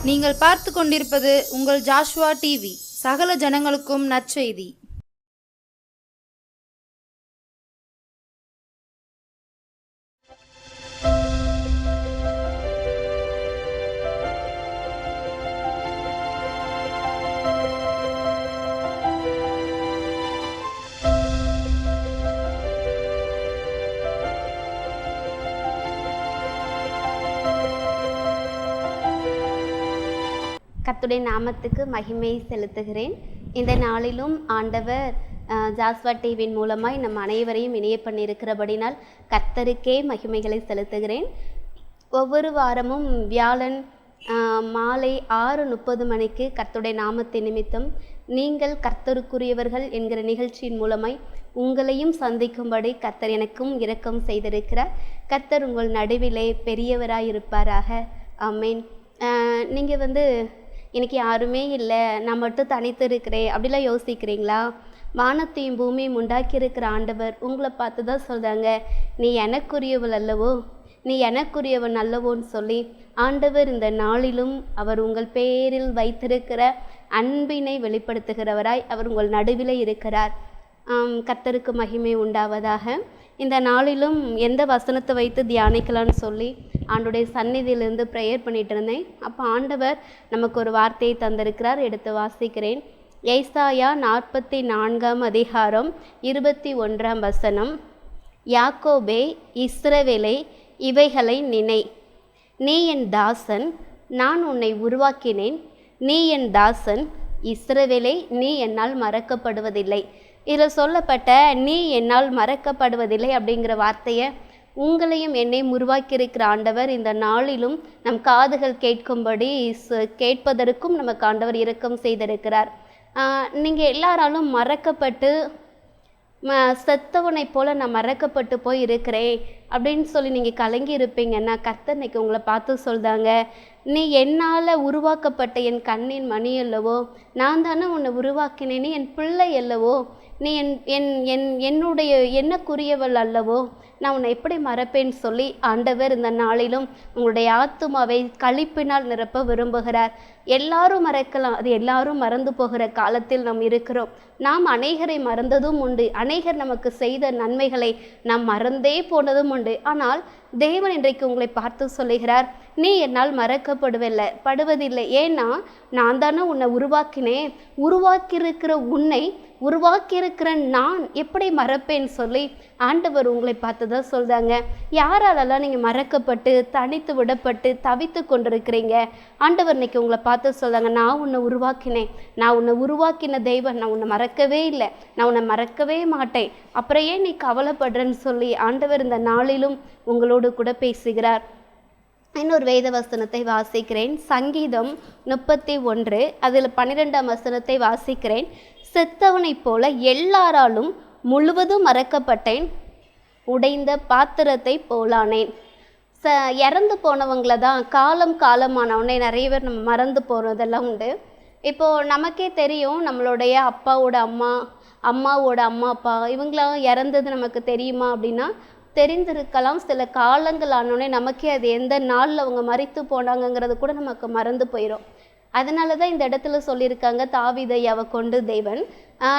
நீங்கள் பார்த்து கொண்டிருப்பது உங்கள் ஜாஷ்வா டிவி. சகல ஜனங்களுக்கும் நற்செய்தி. கர்த்தருடைய நாமத்துக்கு மகிமை செலுத்துகிறேன். இந்த நாளிலும் ஆண்டவர் ஜாஸ்வா டிவியின் மூலமாய் நம் அனைவரையும் இணைய பண்ணியிருக்கிறபடினால் கர்த்தருக்கே மகிமைகளை செலுத்துகிறேன். ஒவ்வொரு வாரமும் வியாழன் மாலை 6:30 மணிக்கு கர்த்தருடைய நாமத்தின் நிமித்தம் நீங்கள் கர்த்தருக்குரியவர்கள் என்கிற நிகழ்ச்சியின் மூலமாய் உங்களையும் சந்திக்கும்படி கர்த்தர் எனக்கும் இரக்கம் செய்திருக்கிறார். கர்த்தர் உங்கள் நடுவிலே பெரியவராயிருப்பாராக. ஆமேன். நீங்கள் எனக்கு யாருமே இல்லை, நான் மட்டும் தனித்து இருக்கிறேன் அப்படிலாம் யோசிக்கிறீங்களா? வானத்தையும் பூமியும் உண்டாக்கியிருக்கிற ஆண்டவர் உங்களை பார்த்து தான் சொல்கிறாங்க, நீ எனக்குரியவள் அல்லவோ, நீ எனக்குரியவன் அல்லவோன்னு சொல்லி ஆண்டவர் இந்த நாளிலும் அவர் உங்கள் பேரில் வைத்திருக்கிற அன்பினை வெளிப்படுத்துகிறவராய் அவர் உங்கள் நடுவில் இருக்கிறார். கர்த்தருக்கு மகிமை உண்டாவதாக. இந்த நாளிலும் எந்த வசனத்தை வைத்து தியானிக்கலான்னு சொல்லி ஆண்டுடைய சந்நிதியிலிருந்து ப்ரேயர் பண்ணிகிட்டு இருந்தேன். அப்போ ஆண்டவர் நமக்கு ஒரு வார்த்தையை தந்திருக்கிறார். எடுத்து வாசிக்கிறேன். ஏசாயா 44 அதிகாரம் 21 வசனம். யாக்கோபே, இஸ்ரவேலே, இவைகளை நினை. நீ என் தாசன், நான் உன்னை உருவாக்கினேன். நீ என் தாசன், இஸ்ரவேலே, நீ என்னால் மறக்கப்படுவதில்லை. இதில் சொல்லப்பட்ட நீ என்னால் மறக்கப்படுவதில்லை அப்படிங்கிற வார்த்தையை உங்களையும் என்னையும் உருவாக்கியிருக்கிற ஆண்டவர் இந்த நாளிலும் நம் காதுகள் கேட்கும்படி கேட்பதற்கும் நமக்கு ஆண்டவர் இரக்கம் செய்திருக்கிறார். நீங்கள் எல்லாராலும் மறக்கப்பட்டு செத்தவனை போல் நான் மறக்கப்பட்டு போய் இருக்கிறேன் அப்படின்னு சொல்லி நீங்கள் கலங்கி இருப்பீங்கன்னா கர்த்தர் இன்னைக்கு உங்களை பார்த்து சொல்கிறாங்க, நீ என்னால் உருவாக்கப்பட்ட என் கண்ணின் மணி அல்லவோ, நான் தானே உன்னை உருவாக்கினேன், நீ என் பிள்ளை அல்லவோ, நீ என்னுடைய என்னக்குரியவள் அல்லவோ, நான் உன்னை எப்படி மறப்பேன்னு சொல்லி ஆண்டவர் இந்த நாளிலும் உங்களுடைய ஆத்துமாவை களிப்பினால் நிரப்ப விரும்புகிறார். எல்லாரும் மறக்கலாம், அது எல்லாரும் மறந்து போகிற காலத்தில் நாம் இருக்கிறோம். நாம் அநேகரை மறந்ததும் உண்டு, அநேகர் நமக்கு செய்த நன்மைகளை நாம் மறந்தே போனதும் உண்டு. ஆனால் தேவன் இன்றைக்கு உங்களை பார்த்து சொல்லுகிறார், நீ என்னால் மறக்கப்படுவதில்லை. ஏன்னா நான் தானே உன்னை உருவாக்கினேன், உருவாக்கியிருக்கிற உன்னை உருவாக்கியிருக்கிற நான் எப்படி மறப்பேன்னு சொல்லி ஆண்டவர் உங்களை பார்த்து தான் சொல்கிறாங்க. யாராலெல்லாம் நீங்கள் மறக்கப்பட்டு தனித்து விடப்பட்டு தவித்து கொண்டிருக்கிறீங்க, ஆண்டவர் இன்னைக்கு உங்களை பார்த்து சொல்கிறாங்க, நான் உன்னை உருவாக்கினேன், நான் உன்னை உருவாக்கின தெய்வன், நான் உன்னை மறக்கவே இல்லை, நான் உன்னை மறக்கவே மாட்டேன், அப்புறம் ஏன் நீ கவலைப்படுறேன்னு சொல்லி ஆண்டவர் இந்த நாளிலும் உங்களோடு கூட பேசுகிறார். இன்னொரு வேத வசனத்தை வாசிக்கிறேன். சங்கீதம் 31 அதில் 12 வசனத்தை வாசிக்கிறேன். செத்தவனைப் போல எல்லாராலும் முழுவதும் மறக்கப்பட்டேன், உடைந்த பாத்திரத்தை போலானேன். இறந்து போனவங்களை தான் காலமானவனே நிறைய பேர் நம்ம மறந்து போகிறதெல்லாம் உண்டு. இப்போது நமக்கே தெரியும், நம்மளுடைய அப்பாவோட அம்மாவோட அம்மா அப்பா இவங்களாம் இறந்தது நமக்கு தெரியுமா அப்படின்னா தெரிந்திருக்கலாம். சில காலங்கள் ஆனோடனே நமக்கே அது எந்த நாளில் அவங்க மரித்து போனாங்கங்கிறது கூட நமக்கு மறந்து போயிடும். அதனால தான் இந்த இடத்துல சொல்லியிருக்காங்க, தாவீதையாவை கொண்டு தேவன்,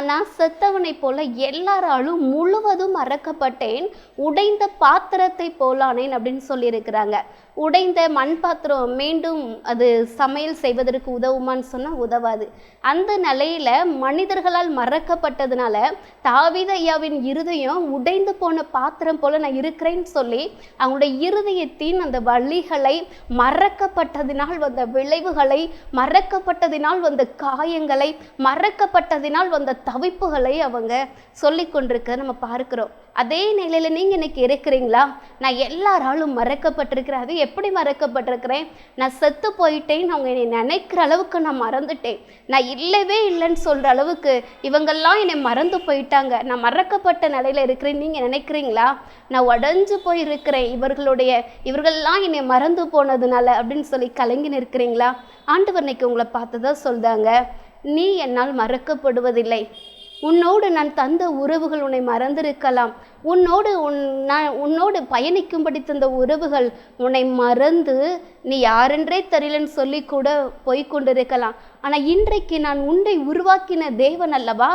நான் செத்தவனை போல எல்லாராலும் முழுவதும் மறக்கப்பட்டேன், உடைந்த பாத்திரத்தை போலானேன் அப்படின்னு சொல்லியிருக்கிறாங்க. உடைந்த மண் பாத்திரம் மீண்டும் அது சமையல் செய்வதற்கு உதவுமான்னு சொன்னால் உதவாது. அந்த நிலையில் மனிதர்களால் மறக்கப்பட்டதுனால தாவீதையாவின் இருதயம் உடைந்து போன பாத்திரம் போல நான் இருக்கிறேன்னு சொல்லி அவங்களுடைய இருதயத்தின் அந்த வலிகளை, மறக்கப்பட்டதினால் வந்த விளைவுகளை, மறக்கப்பட்டதினால் வந்த காயங்களை, மறக்கப்பட்டதினால் வந்த தவிப்புகளை அவங்க சொல்லி கொண்டிருக்க நம்ம பார்க்கிறோம். அதே நிலையில் நீங்கள் இன்னைக்கு இருக்கிறீங்களா? நான் எல்லாராலும் மறக்கப்பட்டிருக்கிறேன். அது எப்படி மறக்கப்பட்டிருக்கிறேன்? நான் செத்து போயிட்டேன்னு அவங்க என்னை நினைக்கிற அளவுக்கு நான் மறந்துட்டேன். நான் இல்லவே இல்லைன்னு சொல்கிற அளவுக்கு இவங்கெல்லாம் என்னை மறந்து போயிட்டாங்க. நான் மறக்கப்பட்ட நிலையில் இருக்கிறேன் நீங்கள் நினைக்கிறீங்களா? நான் உடஞ்சு போய் இருக்கிறேன், இவர்கள்லாம் என்னை மறந்து போனதுனால அப்படின்னு சொல்லி கலங்கி நிற்கிறீங்களா? ஆண்டவர் இன்னைக்கு உங்களை பார்த்து தான் சொல்கிறாங்க, நீ என்னால் மறக்கப்படுவதில்லை. உன்னோடு நான் தந்த உறவுகள் உன்னை மறந்திருக்கலாம். உன்னோடு பயணிக்கும்படி தந்த உறவுகள் உன்னை மறந்து நீ யாரென்றே தெரியலன்னு சொல்லி கூட போய்கொண்டிருக்கலாம். ஆனால் இன்றைக்கு நான் உன்னை உருவாக்கின தேவன் அல்லவா,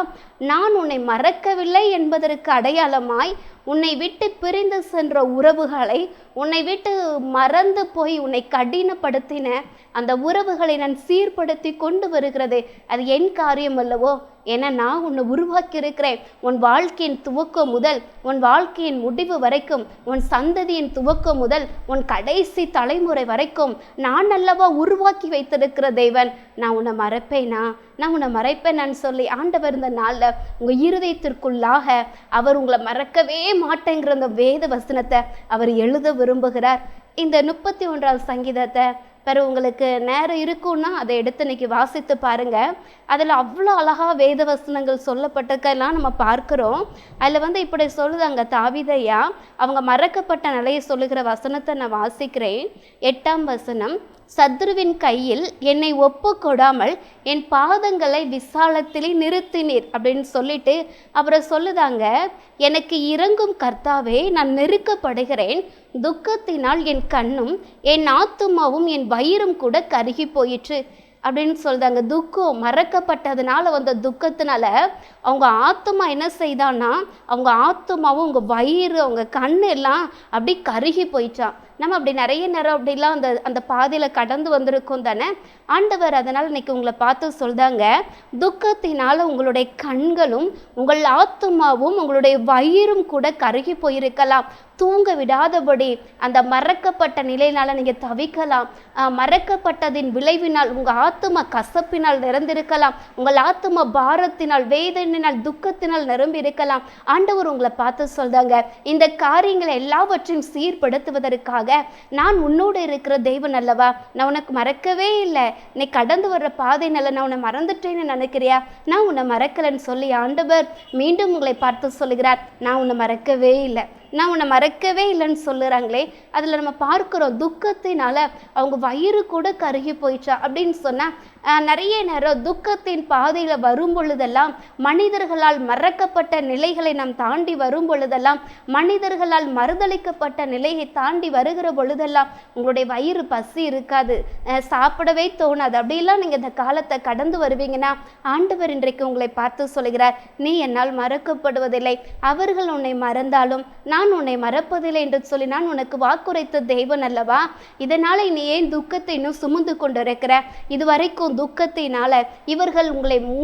நான் உன்னை மறக்கவில்லை என்பதற்கு அடையாளமாய் உன்னை விட்டு பிரிந்து சென்ற உறவுகளை, உன்னை விட்டு மறந்து போய் உன்னை கடினப்படுத்தின அந்த உறவுகளை நான் சீர்படுத்தி கொண்டு வருகிறது. அது என் காரியம் அல்லவோ. ஏன்னா நான் உன்னை உருவாக்கி இருக்கிறேன். உன் வாழ்க்கையின் துவக்கம் முதல் உன் வாழ்க்கையின் முடிவு வரைக்கும், உன் சந்ததியின் துவக்கம் முதல் உன் கடைசி தலைமுறை வரைக்கும் நான் அல்லவா உருவாக்கி வைத்திருக்கிற தேவன். நான் உன்னை மறப்பேனா? நான் உன்னை மறைப்பேனான்னு சொல்லி ஆண்டவர் இந்த நாளில் உங்கள் இருதயத்திற்குள்ளாக அவர் உங்களை மறக்கவே மாட்டேங்கிற அந்த வேத வசனத்தை அவர் எழுத விரும்புகிறார். இந்த 31ஆம் சங்கீதத்தை பிறகு உங்களுக்கு நேரம் இருக்குன்னா அதை எடுத்து இன்னைக்கு வாசித்து பாருங்க. அதில் அவ்வளோ அழகாக வேத வசனங்கள் சொல்லப்பட்டிருக்கெல்லாம் நம்ம பார்க்குறோம். அதில் இப்படி சொல்லுதாங்க தாவீதையா, அவங்க மறக்கப்பட்ட நிலையை சொல்லுகிற வசனத்தை நான் வாசிக்கிறேன். 8ஆம் வசனம், சத்ருவின் கையில் என்னை ஒப்பு கொடாமல் என் பாதங்களை விசாலத்திலே நிறுத்தினீர் அப்படின்னு சொல்லிட்டு அப்புறம் சொல்லுதாங்க, எனக்கு இறங்கும் கர்த்தாவே, நான் நெருக்கப்படுகிறேன். துக்கத்தினால் என் கண்ணும் என் ஆத்துமாவும் என் வயிறும் கூட கருகி போயிற்று அப்படின்னு சொல்லுதாங்க. துக்கம் மறக்கப்பட்டதுனால வந்த துக்கத்தினால அவங்க ஆத்துமா என்ன செய்தான்னா, அவங்க ஆத்துமாவும் அவங்க வயிறு அவங்க கண்ணு எல்லாம் அப்படி கருகி போயிட்டான். நம்ம அப்படி நிறைய நேரம் அப்படிலாம் அந்த பாதையில் கடந்து வந்திருக்கோம் தானே. ஆண்டவர் அதனால் இன்னைக்கு உங்களை பார்த்து சொல்தாங்க, துக்கத்தினால உங்களுடைய கண்களும் உங்கள் ஆத்துமாவும் உங்களுடைய வயிறும் கூட கருகி போயிருக்கலாம். தூங்க விடாதபடி அந்த மறக்கப்பட்ட நிலையினால நீங்கள் தவிக்கலாம். மறக்கப்பட்டதின் விளைவினால் உங்கள் ஆத்துமா கசப்பினால் நிரம்பியிருக்கலாம். உங்கள் ஆத்துமா பாரத்தினால், வேதனையினால், துக்கத்தினால் நிரம்பி இருக்கலாம். ஆண்டவர் உங்களை பார்த்து சொல்றாங்க, இந்த காரியங்களை எல்லாவற்றையும் சீர்படுத்துவதற்காக நான் உன்னோடு இருக்கிற தேவன் அல்லவா, நான் உனக்கு மறக்கவே இல்லை. நீ கடந்து வர்ற பாதையினால நான் உன்னை மறந்துட்டேன்னு நினைக்கிறியா? நான் உன்னை மறக்கலைன்னு சொல்லி ஆண்டவர் மீண்டும் உங்களை பார்த்து சொல்லுகிறார், நான் உன்னை மறக்கவே இல்லை, நான் உன்னை மறக்கவே இல்லைன்னு சொல்லுறாங்களே. அதில் நம்ம பார்க்குறோம், துக்கத்தினால அவங்க வயிறு கூட கருகி போயிடுச்சா அப்படின்னு சொன்னால் நிறைய நேரம் துக்கத்தின் பாதையில் வரும் பொழுதெல்லாம், மனிதர்களால் மறக்கப்பட்ட நிலைகளை நாம் தாண்டி வரும் பொழுதெல்லாம், மனிதர்களால் மறுதளிக்கப்பட்ட நிலையை தாண்டி வருகிற பொழுதெல்லாம் உங்களுடைய வயிறு பசி இருக்காது, சாப்பிடவே தோணாது. அப்படிலாம் நீங்கள் இந்த காலத்தை கடந்து வருவீங்கன்னா ஆண்டவர் இன்றைக்கு உங்களை பார்த்து சொல்கிறார், நீ என்னால் மறக்கப்படுவதில்லை. அவர்கள் உன்னை மறந்தாலும் நான் உன்னை மறப்பதில்லை என்று சொல்லி நான் உனக்கு வாக்குரைத்த தேவன் அல்லவா. இதனால நீ ஏன் துக்கத்தை இன்னும் சுமந்து கொண்டிருக்கிற? இதுவரைக்கும் துக்கத்தினால இவர்கள்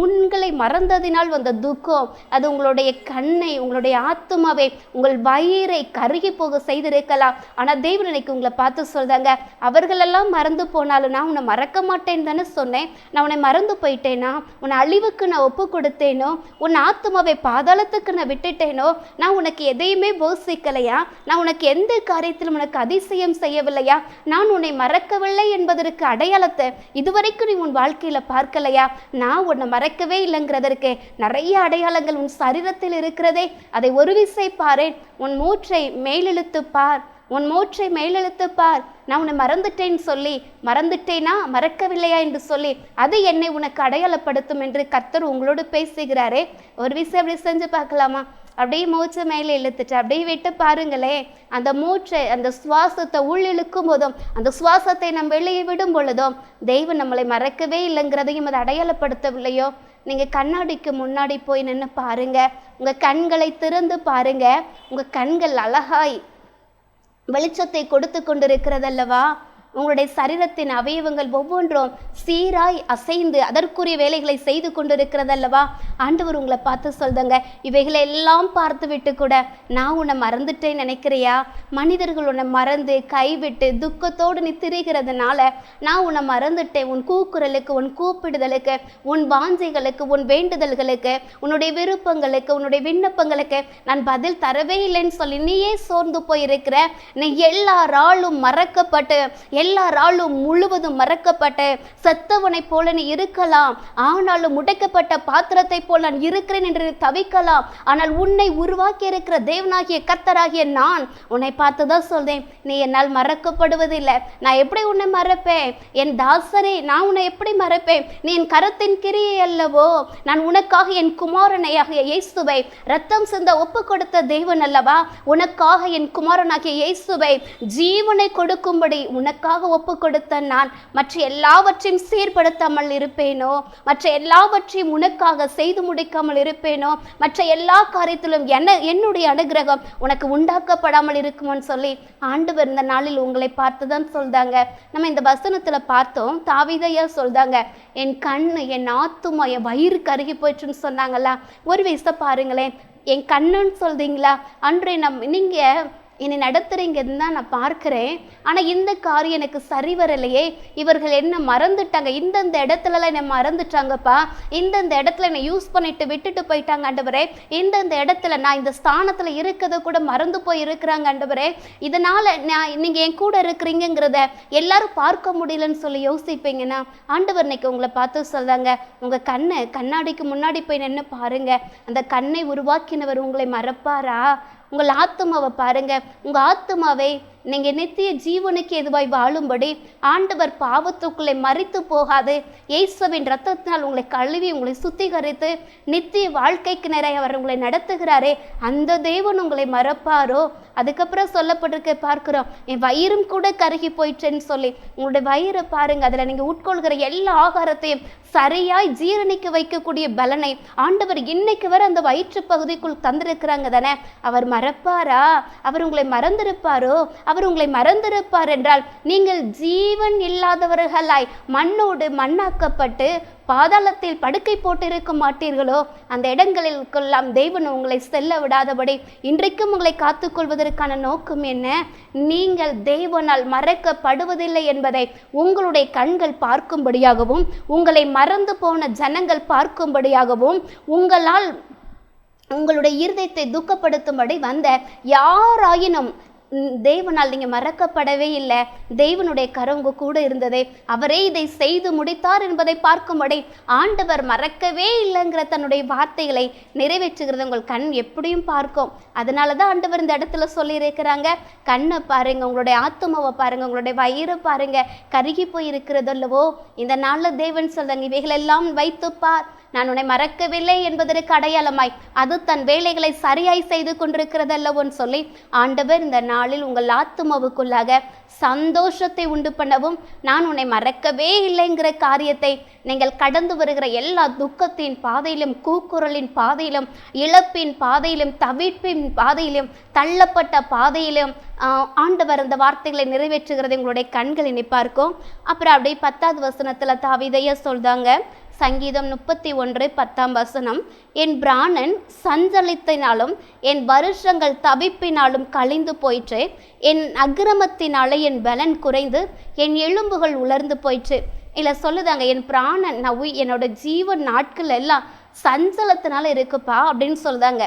உங்களை மறந்ததினால் வந்த துக்கம் அது உங்களுடைய கண்ணை, உங்களுடைய ஆத்துமாவை, உங்கள் வயிறை கருகி போக செய்திருக்கலாம். ஆனால் தேவன் இன்னைக்கு உங்களை பார்த்து சொல்றாங்க, அவர்களெல்லாம் மறந்து போனாலும் நான் உன்னை மறக்க மாட்டேன்னு தானே சொன்னேன். நான் உன்னை மறந்து போயிட்டேனா? உன்னை அழிவுக்கு நான் ஒப்பு கொடுத்தேனோ? உன் ஆத்துமாவை பாதாளத்துக்கு நான் விட்டுட்டேனோ? நான் உனக்கு எதையுமே யோசிக்கலையா? நான் உனக்கு எந்த காரியத்திலும் உனக்கு அதிசயம் செய்யவில்லையா? நான் உன்னை மறக்கவில்லை என்பதற்கு அடையாளத்தை இதுவரைக்கும் நீ உன் வாழ்க்கையில பார்க்கலையா? நான் உன்னை மறக்கவே இல்லைங்கிறதற்கு நிறைய அடையாளங்கள் உன் சரீரத்தில் இருக்கிறதே. அதை ஒரு விசை பாரு. உன் மூச்சை மேலெழுத்து பார், உன் மூச்சை மேலெழுத்து பார். நான் உன்னை மறந்துட்டேன்னு சொல்லி, மறந்துட்டேனா மறக்கவில்லையா என்று சொல்லி அது என்னை உனக்கு அடையாளப்படுத்தும் என்று கர்த்தர் உங்களோடு பேசுகிறாரே. ஒரு விஷயம் அப்படி செஞ்சு பார்க்கலாமா? அப்படியே மூச்சை மேலே இழுத்துட்டு அப்படியே விட்டு பாருங்களே. அந்த மூச்சை, அந்த சுவாசத்தை உள் இழுக்கும் போதும், அந்த சுவாசத்தை நம்ம வெளியே விடும் பொழுதும் தெய்வம் நம்மளை மறக்கவே இல்லைங்கிறதையும் அதை அடையாளப்படுத்தவில்லையோ? நீங்கள் கண்ணாடிக்கு முன்னாடி போய் நின்று பாருங்க. உங்கள் கண்களை திறந்து பாருங்க. உங்கள் கண்கள் அழகாய் வெளிச்சத்தை கொடுத்து கொண்டிருக்கிறதல்லவா? உங்களுடைய சரீரத்தின் அவயவங்கள் ஒவ்வொன்றும் சீராய் அசைந்து அதற்குரிய வேலைகளை செய்து கொண்டிருக்கிறதல்லவா? ஆண்டவர் உங்களை பார்த்து சொல்லுங்க, இவைகளை எல்லாம் பார்த்து விட்டு கூட நான் உன்னை மறந்துட்டேன்னு நினைக்கிறியா? மனிதர்கள் உன்னை மறந்து கைவிட்டு துக்கத்தோடு நீ திரிகிறதுனால நான் உன்னை மறந்துட்டேன். உன் கூக்குரலுக்கு, உன் கூப்பிடுதலுக்கு, உன் வாஞ்சைகளுக்கு, உன் வேண்டுதல்களுக்கு, உன்னுடைய விருப்பங்களுக்கு, உன்னுடைய விண்ணப்பங்களுக்கு நான் பதில் தரவே இல்லைன்னு சொல்லி நீயே சோர்ந்து போயிருக்கிற. நீ எல்லாராலும் மறக்கப்பட்டு எல்லாராலும் முழுவதும் மறக்கப்பட்ட செத்தவனை போல நீ இருக்கலாம், ஆனாலும் உடைக்கப்பட்ட பாத்திரத்தை போல் நான் இருக்கிறேன் என்று தவிக்கலாம். ஆனால் உன்னை உருவாக்கி இருக்கிற தேவனாகிய கர்த்தராகிய நான் உன்னை பார்த்துதான் சொல்றேன், நீ என்னால் மறக்கப்படுவதில்லை. நான் எப்படி உன்னை மறப்பேன்? என் தாசரே, நான் உன்னை எப்படி மறப்பேன்? நீ என் கரத்தின் கிரியை அல்லவோ. நான் உனக்காக என் குமாரனையாகிய இயேசுவை ரத்தம் சிந்த ஒப்பு கொடுத்த தேவன் அல்லவா. உனக்காக என் குமாரனாகிய இயேசுவை ஜீவனை கொடுக்கும்படி உனக்காக ஒப்பு கொடுத்த நான் மற்ற எல்லாவற்றையும் சீர்படுத்தாமல் இருப்பேனோ? மற்ற எல்லாவற்றையும் உனக்காக செய்து முடிக்காமல் இருப்பேனோ? மற்ற எல்லா காரியத்திலும் என்னுடைய அனுகிரகம் உனக்கு உண்டாக்கப்படாமல் இருக்குமோன்னு சொல்லி ஆண்டவர் இந்த நாளில் உங்களை பார்த்துதான் சொல்றாங்க. நம்ம இந்த வசனத்துல பார்த்தோம், தாவீதையா சொல்றாங்க, என் கண்ணு என் ஆத்துமா என் வயிறு கருகி போயிடுச்சுன்னு சொன்னாங்களா. ஒரு வயசை பாருங்களேன், என் கண்ணுன்னு சொல்றீங்களா? அன்றே நீங்க என்னை நடத்துறீங்கன்னு தான் நான் பார்க்கிறேன், ஆனால் இந்த காரியம் எனக்கு சரி வரலையே, இவர்கள் என்ன மறந்துட்டாங்க, இந்தந்த இடத்துலலாம் என்னை மறந்துட்டாங்கப்பா, இந்தந்த இடத்துல என்னை யூஸ் பண்ணிட்டு விட்டுட்டு போயிட்டாங்க ஆண்டவரே, இந்தந்த இடத்துல நான் இந்த ஸ்தானத்தில் இருக்கிறத கூட மறந்து போய் இருக்கிறாங்க ஆண்டவரே, இதனால் நீங்கள் என் கூட இருக்கிறீங்கிறத எல்லாரும் பார்க்க முடியலன்னு சொல்லி யோசிப்பீங்கன்னா ஆண்டவர் இன்னைக்கு உங்களை பார்த்து சொல்றாங்க, உங்கள் கண்ணாடிக்கு முன்னாடி போய் நின்று பாருங்க, அந்த கண்ணை உருவாக்கினவர் உங்களை மறப்பாரா? உங்கள் ஆத்மாவை பாருங்க, உங்கள் ஆத்மாவை நீங்கள் நித்திய ஜீவனுக்கு எதுவாய் வாழும்படி ஆண்டவர் பாவத்துக்குள்ளே மறித்து போகாது இயேசுவின் இரத்தத்தினால் உங்களை கழுவி உங்களை சுத்திகரித்து நித்திய வாழ்க்கைக்கு நிறைய அவர் உங்களை நடத்துகிறாரே, அந்த தேவன் உங்களை மறப்பாரோ? அதுக்கப்புறம் சொல்லப்பட்டிருக்க பார்க்கிறோம், என் வயிறும் கூட கருகி போயிடுச்சுன்னு சொல்லி. உங்களுடைய வயிறை பாருங்க, அதில் நீங்கள் உட்கொள்கிற எல்லா ஆகாரத்தையும் சரியாய் ஜீரணிக்க வைக்கக்கூடிய பலனை ஆண்டவர் இன்னைக்கு வரை அந்த வயிற்று பகுதிக்குள் தந்திருக்கிறாங்க தானே. அவர் மறப்பாரா? அவர் உங்களை மறந்திருப்பாரோ? அவர் உங்களை மறந்திருப்பார் என்றால் நீங்கள் ஜீவன் இல்லாதவர்களாய் மண்ணோடு மண்ணாக்கப்பட்டு பாதாளத்தில் படுக்கை போட்டிருக்க மாட்டீர்களோ? அந்த இடங்களிற்கெல்லாம் தேவன் உங்களை செல்ல விடாதபடி இன்றைக்கும் உங்களை காத்துக்கொள்வதற்கான நோக்கம் என்ன? நீங்கள் தேவனால் மறக்கப்படுவதில்லை என்பதை உங்களுடைய கண்கள் பார்க்கும்படியாகவும் உங்களை மறந்து போன ஜனங்கள் பார்க்கும்படியாகவும் உங்களுடைய இருதயத்தை துக்கப்படுத்தும்படி வந்த யாராயினும் தேவனால் நீங்கள் மறக்கப்படவே இல்லை, தேவனுடைய கரம் உங்க கூட இருந்ததே, அவரே இதை செய்து முடித்தார் என்பதை பார்க்கும்படி ஆண்டவர் மறக்கவே இல்லைங்கிற தன்னுடைய வார்த்தைகளை நிறைவேற்றுகிறது உங்கள் கண் எப்படியும் பார்க்கும். அதனால தான் ஆண்டவர் இந்த இடத்துல சொல்லியிருக்கிறாங்க, கண்ணை பாருங்க, உங்களுடைய ஆத்துமாவை பாருங்க, உங்களுடைய வயிறை பாருங்க, கருகி போய் இருக்கிறது அல்லவோ. இந்த நாளில் தேவன் சொல்றாங்க, இவைகளெல்லாம் வைத்துப்பார், நான் உன்னை மறக்கவில்லை என்பதற்கு அடையாளமாய் அது தன் வேலைகளை சரியாய் செய்து கொண்டிருக்கிறது அல்லவோன்னு சொல்லி ஆண்டவர் இந்த நாளில் உங்கள் ஆத்துமாவுக்குள்ளாக சந்தோஷத்தை உண்டு பண்ணவும், நான் உன்னை மறக்கவே இல்லைங்கிற காரியத்தை நீங்கள் கடந்து வருகிற எல்லா துக்கத்தின் பாதையிலும், கூக்குரலின் பாதையிலும், இழப்பின் பாதையிலும், தவிப்பின் பாதையிலும், தள்ளப்பட்ட பாதையிலும் ஆண்டவர் அந்த வார்த்தைகளை நிறைவேற்றுகிறதை உங்களுடைய கண்களை பார்க்கும். அப்புறம் அப்படியே 10வது வசனத்தில் தாவீதையா சொல்றாங்க, சங்கீதம் 31:10 என் பிராணன் சஞ்சலத்தினாலும் என் வருஷங்கள் தவிப்பினாலும் கழிந்து போயிற்று, என் அக்கிரமத்தினாலே என் பலன் குறைந்து என் எலும்புகள் உலர்ந்து போயிற்று. இல்லை சொல்லுதாங்க, என் பிராணன் என்னோட ஜீவன் நாட்கள் எல்லாம் சஞ்சலத்தினால இருக்குப்பா அப்படின்னு சொல்லுதாங்க.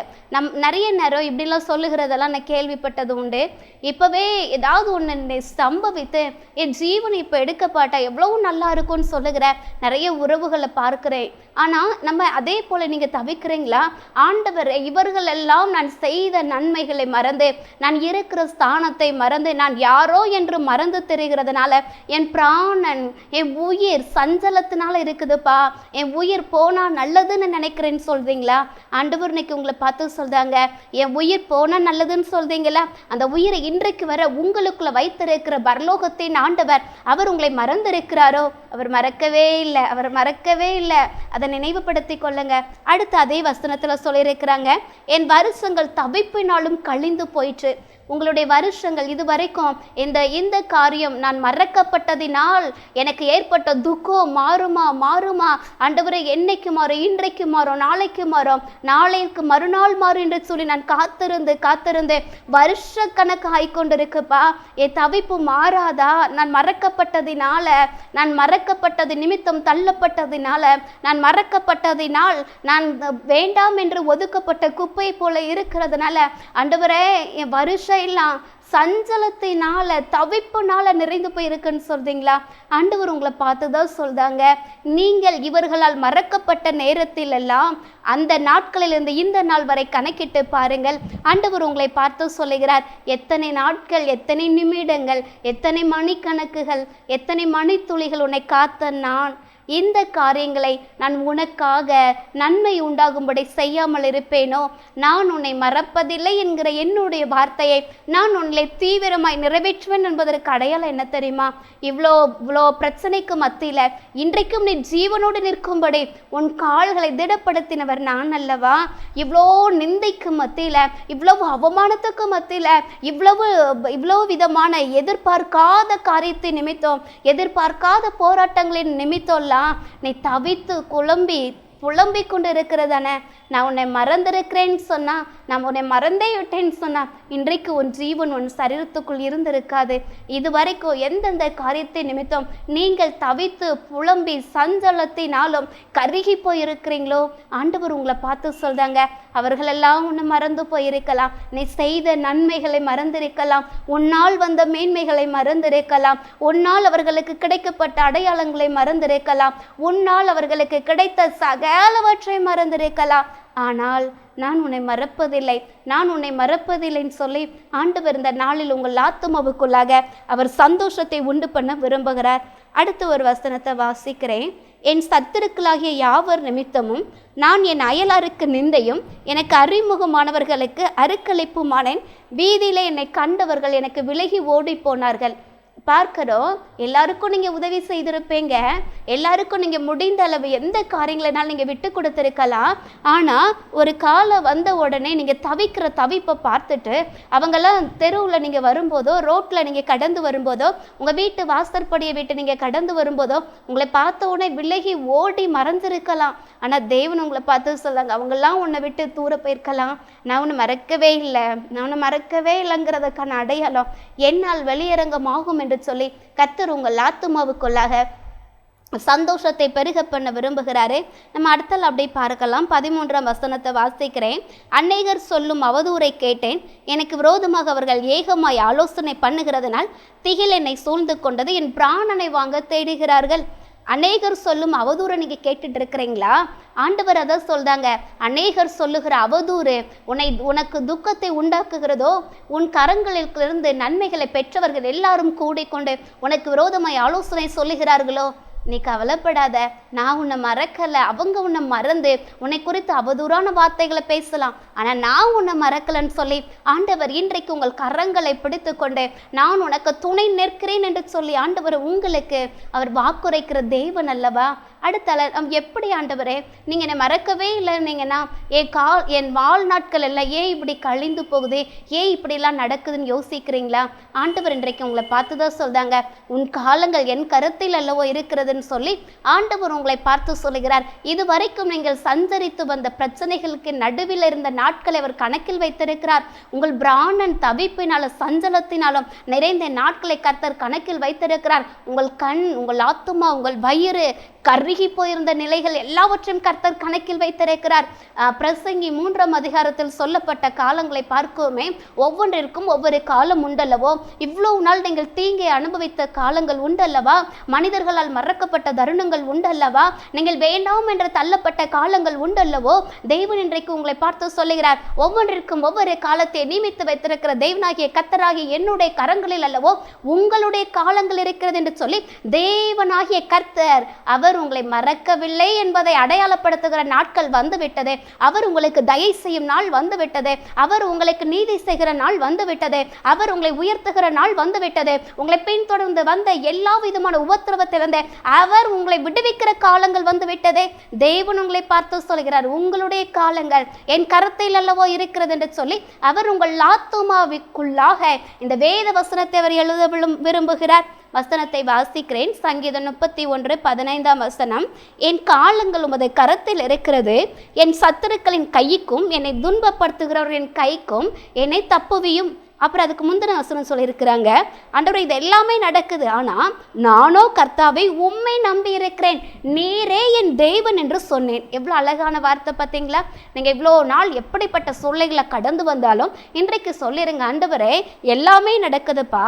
நிறைய நேரம் இப்படிலாம் சொல்லுகிறதெல்லாம் நான் கேள்விப்பட்டது உண்டு. இப்போவே ஏதாவது ஒன்று சம்பவித்து என் ஜீவன் இப்போ எடுக்கப்பட்டா எவ்வளவு நல்லா இருக்கும்னு சொல்லுகிற நிறைய உறவுகளை பார்க்கிறேன். ஆனால் நம்ம அதே போல் நீங்கள் தவிக்கிறீங்களா? ஆண்டவர் இவர்கள் எல்லாம் நான் செய்த நன்மைகளை மறந்து, நான் இருக்கிற ஸ்தானத்தை மறந்து, நான் யாரோ என்று மறந்து தெரிகிறதுனால என் பிராணன், என் உயிர் சஞ்சலத்தினால இருக்குதுப்பா, என் உயிர் போனால் நல்லதுன்னு நினைக்கிறேன்னு சொல்றீங்களா? ஆண்டவர் இன்னைக்கு உங்களை பார்த்து சொல்றாங்க, என் உயிர் போனால் நல்லதுன்னு சொல்றீங்களா? அந்த உயிரை இன்றைக்கு வர உங்களுக்குள்ள வைத்திருக்கிற பரலோகத்தின் ஆண்டவர் அவர் உங்களை மறந்திருக்கிறாரோ? அவர் மறக்கவே இல்லை, அவர் மறக்கவே இல்லை. அதை நினைவுபடுத்தி கொள்ளுங்க. அடுத்து அதே வசனத்துல சொல்லியிருக்கிறாங்க, என் வருஷங்கள் தவிப்பினாலும் கழிந்து போயிற்று. உங்களுடைய வருஷங்கள் இதுவரைக்கும் இந்த காரியம் நான் மறக்கப்பட்டதினால் எனக்கு ஏற்பட்ட துக்கம் மாறுமா ஆண்டவரே, என்னைக்கு மாறும், இன்றைக்கு மாறும், நாளைக்கு மாறும், நாளைக்கு மறுநாள் மாறும் என்று சொல்லி நான் காத்திருந்து வருஷ கணக்கு ஆய்கொண்டிருக்குப்பா. என் தவிப்பு மாறாதா? நான் மறக்கப்பட்டது நிமித்தம் தள்ளப்பட்டதினால, நான் மறக்கப்பட்டதினால், நான் வேண்டாம் என்று ஒதுக்கப்பட்ட குப்பை போல இருக்கிறதுனால ஆண்டவரே, என் வருஷம் எல்லாம் சஞ்சலத்தினால தவிப்புனால நிறைந்து போய் இருக்குன்னு சொல்றீங்களா? ஆண்டவர் உங்களை பார்த்து தான் சொல்றாங்க, நீங்கள் இவர்களால் மறக்கப்பட்ட நேரத்தில் எல்லாம் அந்த நாட்களிலிருந்து இந்த நாள் வரை கணக்கிட்டு பாருங்கள். ஆண்டவர் உங்களை பார்த்து சொல்லுகிறார், எத்தனை நாட்கள், எத்தனை நிமிடங்கள், எத்தனை மணிக்கணக்குகள், எத்தனை மணித்துளிகள் உன்னை காத்த நான் இந்த காரியங்களை நான் உனக்காக நன்மை உண்டாகும்படி செய்யாமல் இருப்பேனோ? நான் உன்னை மறப்பதில்லை என்கிற என்னுடைய வார்த்தையை நான் உன்னை தீவிரமாய் நிறைவேற்றுவேன் என்பதற்கு அடையாளம் என்ன தெரியுமா? இவ்வளோ பிரச்சனைக்கு மத்தியில் இன்றைக்கும் நீ ஜீவனோடு நிற்கும்படி உன் கால்களை திடப்படுத்தினவர் நான் அல்லவா? இவ்வளோ நிந்தைக்கு மத்தியில், இவ்வளவு அவமானத்துக்கு மத்தியில், இவ்வளோ விதமான எதிர்பார்க்காத காரியத்தை நிமித்தம், எதிர்பார்க்காத போராட்டங்களின் நிமித்தம் நீ தவித்து புலம்பிக் கொண்டு இருக்கிறதானே, நான் உன்னை மறந்திருக்கிறேன்னு சொன்னா, நான் உன்னை மறந்தே விட்டேன்னு சொன்னா, இன்றைக்கு உன் ஜீவன் உன் சரீரத்துக்குள் இருந்திருக்காது. இதுவரைக்கும் எந்தெந்த காரியத்தை நிமித்தம் நீங்கள் தவித்து புலம்பி சஞ்சலத்தினாலும் கருகி போயிருக்கிறீங்களோ, ஆண்டவர் உங்களை பார்த்து சொல்றாங்க, அவர்களெல்லாம் உன்னை மறந்து போயிருக்கலாம். நீ செய்த நன்மைகளை மறந்திருக்கலாம், உன்னால் வந்த மேன்மைகளை மறந்திருக்கலாம், உன்னால் அவர்களுக்கு கிடைக்கப்பட்ட அடையாளங்களை மறந்திருக்கலாம், உன்னால் அவர்களுக்கு கிடைத்த சகலவற்றை மறந்திருக்கலாம். ஆனால் நான் உன்னை மறப்பதில்லை, நான் உன்னை மறப்பதில்லைன்னு சொல்லி ஆண்டவர் இந்த நாளில் உங்கள் ஆத்துமாவுக்குள்ளாக அவர் சந்தோஷத்தை உண்டு பண்ண விரும்புகிறார். அடுத்து ஒரு வசனத்தை வாசிக்கிறேன். என் சத்துருக்களாகிய யாவர் நிமித்தமும் நான் என் அயலாருக்கு நிந்தையும் எனக்கு அறிமுகமானவர்களுக்கு அருக்களிப்புமானேன். வீதியிலே என்னை கண்டவர்கள் எனக்கு விலகி ஓடி போனார்கள். பார்க்கிறோம், எல்லாருக்கும் நீங்கள் உதவி செய்திருப்பீங்க, எல்லாருக்கும் நீங்கள் முடிந்த அளவு எந்த காரியங்களனாலும் நீங்கள் விட்டு கொடுத்துருக்கலாம். ஆனால் ஒரு காலம் வந்த உடனே நீங்கள் தவிக்கிற தவிப்பை பார்த்துட்டு அவங்கெல்லாம் தெருவில் நீங்கள் வரும்போதோ, ரோட்டில் நீங்கள் கடந்து வரும்போதோ, உங்கள் வீட்டு வாசற்படியை விட்டு நீங்கள் கடந்து வரும்போதோ உங்களை பார்த்த உடனே விலகி ஓடி மறந்துருக்கலாம். ஆனால் தேவன் உங்களை பார்த்து சொல்லாங்க, அவங்கெல்லாம் உன்னை விட்டு தூர போயிருக்கலாம், நான் உன்னை மறக்கவே இல்லை, நான் உன்னை மறக்கவே இல்லைங்கிறதுக்கான அடையாளம் என்னால் வெளியரங்கமாகும் என்று சொல்லி கர்த்தர் உங்கள் ஆத்துமாவுக்குள்ளாக சந்தோஷத்தை பெருக பண்ண விரும்புகிறாரு. நம்ம அடுத்தல் அப்படி பார்க்கலாம். 13ஆம் வசனத்தை வாசிக்கிறேன். அநேகர் சொல்லும் அவதூறை கேட்டேன், எனக்கு விரோதமாக அவர்கள் ஏகமாய் ஆலோசனை பண்ணுகிறதுனால் திகில் என்னை சூழ்ந்து கொண்டது, என் பிராணனை வாங்க தேடுகிறார்கள். அநேகர் சொல்லும் அவதூறை நீங்க கேட்டுட்டு இருக்கிறீங்களா? ஆண்டவர் அதை சொல்றாங்க, அநேகர் சொல்லுகிற அவதூறு உனக்கு துக்கத்தை உண்டாக்குகிறதோ, உன் கரங்களிலிருந்து நன்மைகளை பெற்றவர்கள் எல்லாரும் கூடிக்கொண்டு உனக்கு விரோதமாய் ஆலோசனை சொல்லுகிறார்களோ, நீ கவலைப்படாத, நான் உன்னை மறக்கலை. அவங்க உன்னை மறந்து உன்னை குறித்து அவதூறான வார்த்தைகளை பேசலாம், ஆனால் நான் உன்னை மறக்கலைன்னு சொல்லி ஆண்டவர் இன்றைக்கு உங்கள் கரங்களை பிடித்து கொண்டு நான் உனக்கு துணை நிற்கிறேன் என்று சொல்லி ஆண்டவர் உங்களுக்கு அவர் வாக்குரைக்கிற தேவன் அல்லவா? அடுத்த எப்படி ஆண்டவரே நீங்கள் என்னை மறக்கவே இல்லைன்னீங்கன்னா என் வாழ்நாட்கள் எல்லாம் ஏன் இப்படி கழிந்து போகுது, ஏன் இப்படிலாம் நடக்குதுன்னு யோசிக்கிறீங்களா? ஆண்டவர் இன்றைக்கு உங்களை பார்த்து தான் சொல்றாங்க, உன் காலங்கள் என் கருத்தில் அல்லவோ இருக்கிறதுன்னு சொல்லி ஆண்டவர் உங்களை பார்த்து சொல்லுகிறார். இதுவரைக்கும் நீங்கள் சஞ்சரித்து வந்த பிரச்சனைகளுக்கு நடுவில் இருந்த நாட்களை அவர் கணக்கில் வைத்திருக்கிறார். உங்கள் பிராணன் தவிப்பினாலும் சஞ்சலத்தினாலும் நிறைந்த நாட்களை கர்த்தர் கணக்கில் வைத்திருக்கிறார். உங்கள் கண், உங்கள் ஆத்துமா, உங்கள் வயிறு கருகி போயிருந்த நிலைகள் எல்லாவற்றையும் கர்த்தர் கணக்கில் வைத்திருக்கிறார். பிரசங்கி 3ஆம் அதிகாரத்தில் சொல்லப்பட்ட காலங்களை பார்க்கவுமே ஒவ்வொன்றிற்கும் ஒவ்வொரு காலம் உண்டல்லவோ, இவ்வளவு நாள் நீங்கள் தீங்கை அனுபவித்த காலங்கள் உண்டல்லவா, மனிதர்களால் மறக்கப்பட்ட தருணங்கள் உண்டல்லவா, நீங்கள் வேண்டாம் என்று தள்ளப்பட்ட காலங்கள் உண்டல்லவோ. தேவன் இன்றைக்கு உங்களை பார்த்து சொல்லுகிறார், ஒவ்வொன்றிற்கும் ஒவ்வொரு காலத்தை நியமித்து வைத்திருக்கிற தேவனாகிய கர்த்தராகிய என்னுடைய கரங்களில் அல்லவோ உங்களுடைய காலங்கள் இருக்கிறது என்று சொல்லி தேவனாகிய கர்த்தர் அவர் உங்களை மறக்கவில்லை என்பதை அடையாளப்படுத்துகிற நாட்கள் வந்துவிட்டது. அவர் உங்களுக்கு தயை செய்யும் நாள் வந்துவிட்டது. அவர் உங்களுக்கு நீதி செய்கிற நாள் வந்துவிட்டது. அவர் உங்களை உயர்த்துகிற நாள் வந்துவிட்டது. உங்களை பின்தொடர்ந்து வந்த எல்லா விதமான உபத்திரவத்திலிருந்து அவர் உங்களை விடுவிக்கிற காலங்கள் வந்துவிட்டது. தேவன் உங்களை பார்த்து சொல்கிறார், உங்களுடைய காலங்கள் என் கரத்தில் அல்லவோ இருக்கிறது என்று சொல்லி அவர் உங்கள் ஆத்துமாவுக்குள்ளாக இந்த வேத வசனத்தை அவர் எழுத விரும்புகிறார். வசனத்தை வாசிக்கிறேன். சங்கீதம் 31:15 வசனம். என் காலங்கள் உமது கரத்தில் இருக்கிறது, என் சத்துருக்களின் கைக்கும் என்னை துன்பப்படுத்துகிறவர்களின் கைக்கும் என்னை தப்புவியும். அப்புறம் அதுக்கு முந்தின வசனம் சொல்லியிருக்கிறாங்க, ஆண்டவரே இது எல்லாமே நடக்குது, ஆனால் நானோ கர்த்தாவை உம்மை நம்பி இருக்கிறேன், நீரே என் தேவன் என்று சொன்னேன். எவ்வளோ அழகான வார்த்தை பார்த்தீங்களா? நீங்கள் இவ்வளோ நாள் எப்படிப்பட்ட சூழ்நிலைகளை கடந்து வந்தாலும் இன்றைக்கு சொல்லிடுங்க, ஆண்டவரே எல்லாமே நடக்குதுப்பா,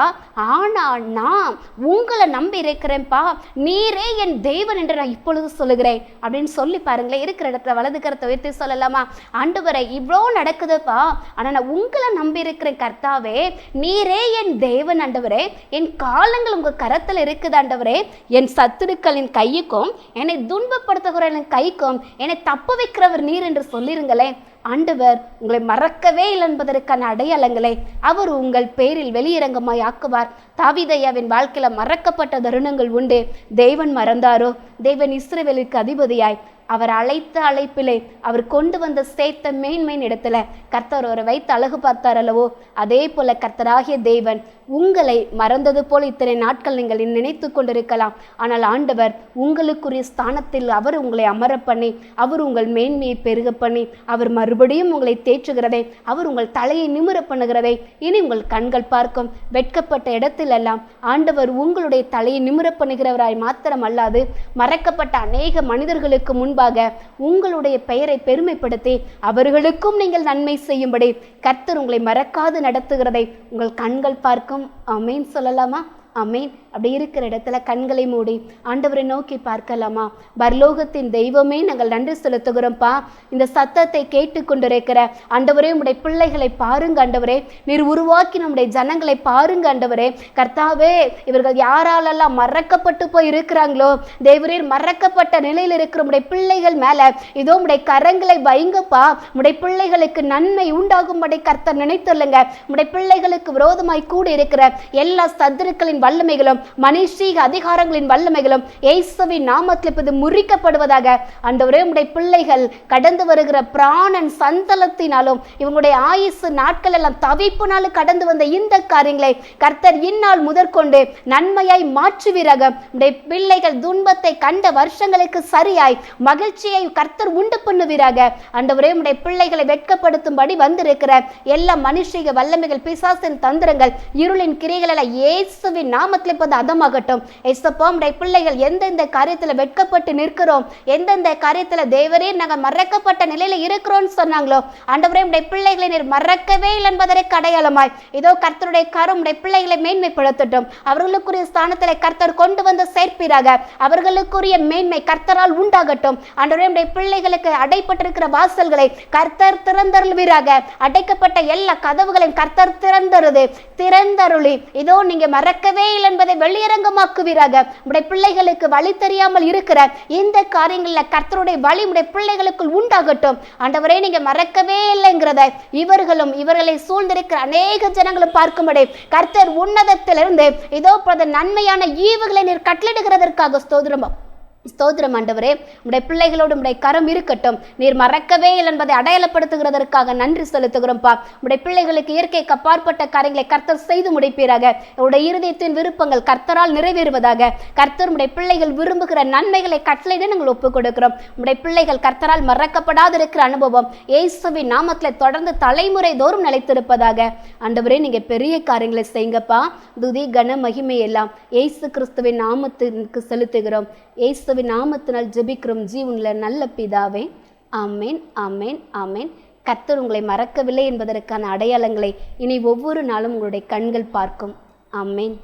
ஆனால் நான் உங்களை நம்பி இருக்கிறேன்ப்பா, நீரே என் தேவன் என்று நான் இப்பொழுது சொல்லுகிறேன் அப்படின்னு சொல்லி பாருங்களேன். இருக்கிற இடத்துல வலது கரத்தை உயர்த்தி சொல்லலாமா? ஆண்டவரே இவ்வளோ நடக்குதுப்பா, ஆனால் நான் உங்களை நம்பி இருக்கிறேன் கர்த்தாவே, நீரே என் தேவன் ஆண்டவரே, என் காலங்கள் உங்கள் கரத்தில் இருக்குது ஆண்டவரே, என் சத்துருக்களின் கையுக்கும் என்னை துன்பப்படுத்துகிறவர்களின் கைக்கும் என்னை தப்பு வைக்கிறவர் நீர் என்று சொல்லிருங்களேன். ஆண்டவர் உங்களை மறக்கவே இல்லை என்பதற்கான அடையாளங்களை அவர் உங்கள் பேரில் வெளியிறங்கமாய் ஆக்குவார். தாவீதையாவின் வாழ்க்கையில் மறக்கப்பட்ட தருணங்கள் உண்டு. தேவன் மறந்தாரோ? தேவன் இஸ்ரவேலுக்கு அதிபதியாய் அவர் அழைத்த அழைப்பிலே அவர் கொண்டு வந்த சேர்த்த மேன்மையின் இடத்துல கர்த்தர் அவரை வைத்து அழகு பார்த்தார் அல்லவோ, அதே போல கர்த்தராகிய தேவன் உங்களை மறந்தது போல் இத்தனை நாட்கள் நீங்கள் நினைத்து கொண்டிருக்கலாம். ஆனால் ஆண்டவர் உங்களுக்குரிய ஸ்தானத்தில் அவர் உங்களை அமர பண்ணி, அவர் உங்கள் மேன்மையை பெருக பண்ணி, அவர் மறுபடியும் உங்களை தேற்றுகிறதை, அவர் உங்கள் தலையை நிமிர பண்ணுகிறதை இனி உங்கள் கண்கள் பார்க்கும். வெட்கப்பட்ட இடத்திலெல்லாம் ஆண்டவர் உங்களுடைய தலையை நிமிர பண்ணுகிறவராய் மாத்திரம் அல்லாது, மறக்கப்பட்ட அநேக மனிதர்களுக்கு முன்பாக உங்களுடைய பெயரை பெருமைப்படுத்தி அவர்களுக்கும் நீங்கள் நன்மை செய்யும்படி கர்த்தர் உங்களை மறக்காது நடத்துகிறதை உங்கள் கண்கள் பார்க்கும். ஆமென் சொல்லலாமா? ஆமென். அப்படி இருக்கிற இடத்துல கண்களை மூடி ஆண்டவரை நோக்கி பார்க்கலாமா? பரலோகத்தின் தெய்வமே, நாங்கள் நன்றி செலுத்துகிறோம்ப்பா. இந்த சத்தத்தை கேட்டுக்கொண்டிருக்கிற ஆண்டவரே, உம்முடைய பிள்ளைகளை பாருங்க ஆண்டவரே, நீர் உருவாக்கி நம்முடைய ஜனங்களை பாருங்க ஆண்டவரே. கர்த்தாவே, இவர்கள் யாராலெல்லாம் மறக்கப்பட்டு போய் இருக்கிறாங்களோ தேவரே, மறக்கப்பட்ட நிலையில் இருக்கிற உம்முடைய பிள்ளைகள் மேல இதோ உம்முடைய கரங்களை வைங்கப்பா. உம்முடைய பிள்ளைகளுக்கு நன்மை உண்டாகும்படி கர்த்தர் நினைத்துள்ளுங்க. உம்முடைய பிள்ளைகளுக்கு விரோதமாய் கூட இருக்கிற எல்லா சத்துருக்களின் வல்லமைகளும் மனுஷீக அதிகாரங்களின் வல்லமைகளும் இயேசுவின் நாமத்தில் இப்போது முறிக்கப்படுவதாக. ஆண்டவரே, உம்முடைய பிள்ளைகள் கடந்து வருகிற பிராணன் சந்தலத்தினாலும் இவங்களுடைய ஆயுசு நாட்கள் எல்லாம் தவிப்புனாலும் கடந்து வந்த இந்த காரியங்களை கர்த்தர் இந்நாள் முதற்கொண்டு நன்மையாய் மாற்றுவீராக. உம்முடைய பிள்ளைகள் துன்பத்தை கண்ட வருஷங்களுக்கு சரியாய் மகிழ்ச்சியை கர்த்தர் உண்டு பண்ணுவீராக. ஆண்டவரே, உம்முடைய பிள்ளைகளை வெட்கப்படுத்தும்படி வந்திருக்கிற எல்லா மனுஷீக வல்லமைகள், பிசாசின் தந்திரங்கள், இருளின் கிரிகள் எல்லாம் இயேசுவின் நாமத்தில் இப்போது அதமாகட்டும். ஏசப்பா, உம்முடைய பிள்ளைகள் எந்தெந்த காரியத்தில் வெட்கப்பட்டு நிற்கிறோம், எந்தெந்த காரியத்தில் தேவரே நாங்கள் மறக்கப்பட்ட நிலையில இருக்கிறோம்னு சொன்னாங்களோ, ஆண்டவரே உம்முடைய பிள்ளைகளை நீர் மறக்கவே இல்லை என்பதற்கு அடையாளமாய் இதோ கர்த்தருடைய கரம் உம்முடைய பிள்ளைகளை மேன்மைப்படுத்தட்டும். அவர்களுக்குரிய ஸ்தானத்தில் கர்த்தர் கொண்டு வந்து சேர்ப்பீராக. அவர்களுக்குரிய மேன்மை கர்த்தரால் உண்டாகட்டும். ஆண்டவரே, உம்முடைய பிள்ளைகளுக்கு அடைப்பட்டிருக்கிற வாசல்களை கர்த்தர் திறந்தருள்வீராக. அடைக்கப்பட்ட எல்லா கதவுகளையும் கர்த்தர் திறந்தருளி இதோ நீங்க மறக்கவே இல்லை என்பதை வெளியரங்கமாக்குவீராக. உடைய பிள்ளைகளுக்கு வழி தெரியாமல் இருக்கிற இந்த காரியங்களில் கர்த்தருடைய வழி உடைய பிள்ளைகளுக்குள் உண்டாகட்டும். ஆண்டவரே, நீங்க மறக்கவே இல்லைங்கிறத இவர்களும் இவர்களை சூழ்ந்திருக்கிற அநேக ஜனங்களும் பார்க்கும்படி கர்த்தர் உன்னதத்திலிருந்து இதோ நன்மையான ஈவுகளை நீர் கட்டளிடுகிறதற்காக ஸ்தோத்திரம் ஆண்டவரே. உடைய பிள்ளைகளோடு உடைய கரம் இருக்கட்டும். நீர் மறக்கவே இல்லை என்பதை அடையாளப்படுத்துகிறதற்காக நன்றி செலுத்துகிறோம்ப்பா. உடைய பிள்ளைகளுக்கு இயற்கைக்கு அப்பாற்பட்ட காரியங்களை கர்த்தர் செய்து முடிப்பீராக. உடைய இருதயத்தின் விருப்பங்கள் கர்த்தரால் நிறைவேறுவதாக. கர்த்தர் உடைய பிள்ளைகள் விரும்புகிற நன்மைகளை கட்டளையிட நாங்கள் ஒப்புக் கொடுக்கிறோம். உடைய பிள்ளைகள் கர்த்தரால் மறக்கப்படாது இருக்கிற அனுபவம் இயேசுவின் நாமத்தில் தொடர்ந்து தலைமுறை தோறும் நிலைத்திருப்பதாக. ஆண்டவரே, நீங்க பெரிய காரியங்களை செய்யுங்கப்பா. துதி கன மகிமை எல்லாம் இயேசு கிறிஸ்துவின் நாமத்திற்கு செலுத்துகிறோம். இயேசுவின் நாமத்தினால் ஜெபிக்கிறோம் ஜீவனுள்ள நல்ல பிதாவே. ஆமேன், ஆமேன், ஆமேன். கர்த்தர் உங்களை மறக்கவில்லை என்பதற்கான அடையாளங்களை இனி ஒவ்வொரு நாளும் உங்களுடைய கண்கள் பார்க்கும். ஆமேன்.